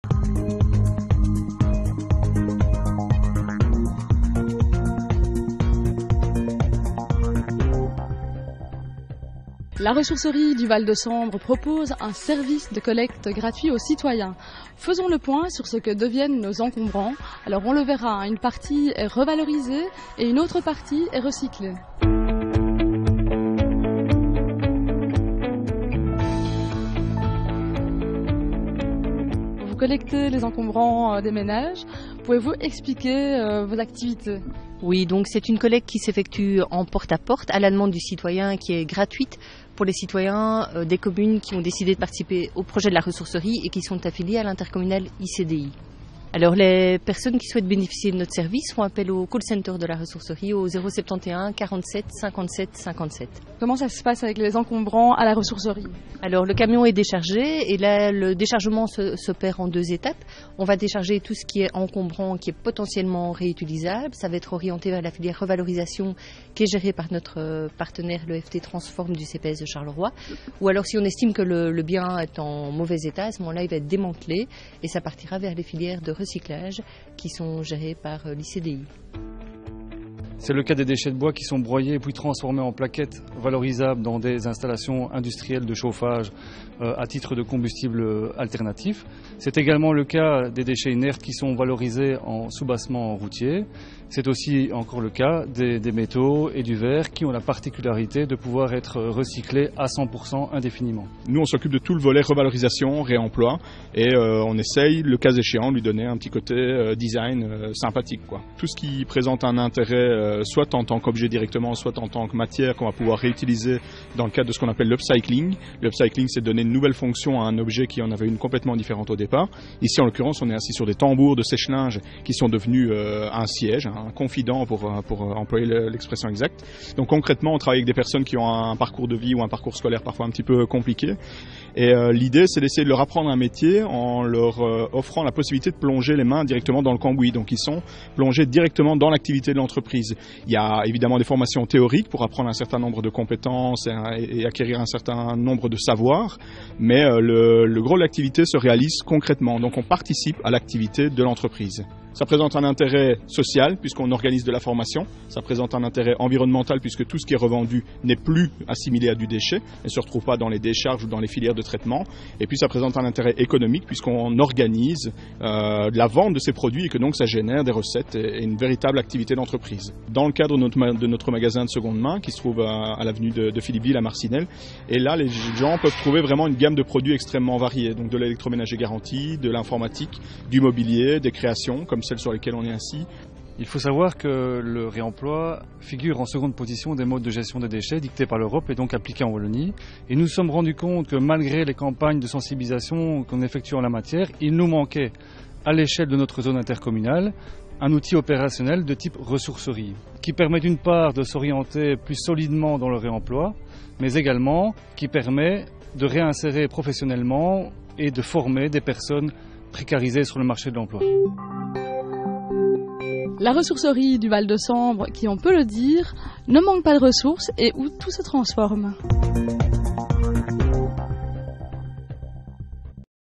La ressourcerie du Val-de-Sambre propose un service de collecte gratuit aux citoyens. Faisons le point sur ce que deviennent nos encombrants. Alors on le verra, une partie est revalorisée et une autre partie est recyclée. Vous collectez les encombrants des ménages. Pouvez-vous expliquer vos activités ? Oui, donc c'est une collecte qui s'effectue en porte-à-porte à la demande du citoyen, qui est gratuite pour les citoyens des communes qui ont décidé de participer au projet de la ressourcerie et qui sont affiliés à l'intercommunal ICDI. Alors les personnes qui souhaitent bénéficier de notre service font appel au call center de la ressourcerie au 071 47 57 57. Comment ça se passe avec les encombrants à la ressourcerie ? Alors le camion est déchargé et là le déchargement s'opère en 2 étapes. On va décharger tout ce qui est encombrant, qui est potentiellement réutilisable. Ça va être orienté vers la filière revalorisation qui est gérée par notre partenaire, le FT Transform du CPS de Charleroi. Ou alors si on estime que le bien est en mauvais état, à ce moment-là il va être démantelé et ça partira vers les filières de recyclage qui sont gérés par l'ICDI. C'est le cas des déchets de bois qui sont broyés puis transformés en plaquettes valorisables dans des installations industrielles de chauffage à titre de combustible alternatif. C'est également le cas des déchets inertes qui sont valorisés en soubassement routier. C'est aussi encore le cas des métaux et du verre qui ont la particularité de pouvoir être recyclés à 100% indéfiniment. Nous, on s'occupe de tout le volet revalorisation, réemploi et on essaye, le cas échéant, de lui donner un petit côté design sympathique, quoi. Tout ce qui présente un intérêt, soit en tant qu'objet directement, soit en tant que matière qu'on va pouvoir réutiliser dans le cadre de ce qu'on appelle l'upcycling. L'upcycling, c'est donner une nouvelle fonction à un objet qui en avait une complètement différente au départ. Ici, en l'occurrence, on est assis sur des tambours de sèche-linge qui sont devenus un siège, un confident pour employer l'expression exacte. Donc concrètement, on travaille avec des personnes qui ont un parcours de vie ou un parcours scolaire parfois un petit peu compliqué. Et l'idée, c'est d'essayer de leur apprendre un métier en leur offrant la possibilité de plonger les mains directement dans le cambouis. Donc ils sont plongés directement dans l'activité de l'entreprise. Il y a évidemment des formations théoriques pour apprendre un certain nombre de compétences et acquérir un certain nombre de savoirs, mais le gros de l'activité se réalise concrètement. Donc on participe à l'activité de l'entreprise. Ça présente un intérêt social puisqu'on organise de la formation. Ça présente un intérêt environnemental puisque tout ce qui est revendu n'est plus assimilé à du déchet et ne se retrouve pas dans les décharges ou dans les filières de traitement. Et puis ça présente un intérêt économique puisqu'on organise de la vente de ces produits et que donc ça génère des recettes et une véritable activité d'entreprise. Dans le cadre de notre magasin de seconde main qui se trouve à l'avenue de Philippeville à Marcinelle, et là les gens peuvent trouver vraiment une gamme de produits extrêmement variés. Donc de l'électroménager garanti, de l'informatique, du mobilier, des créations comme celles sur lesquelles on est assis. Il faut savoir que le réemploi figure en seconde position des modes de gestion des déchets dictés par l'Europe et donc appliqués en Wallonie. Et nous nous sommes rendus compte que malgré les campagnes de sensibilisation qu'on effectue en la matière, il nous manquait à l'échelle de notre zone intercommunale un outil opérationnel de type ressourcerie qui permet d'une part de s'orienter plus solidement dans le réemploi, mais également qui permet de réinsérer professionnellement et de former des personnes précarisées sur le marché de l'emploi. La ressourcerie du Val-de-Sambre, qui on peut le dire, ne manque pas de ressources et où tout se transforme.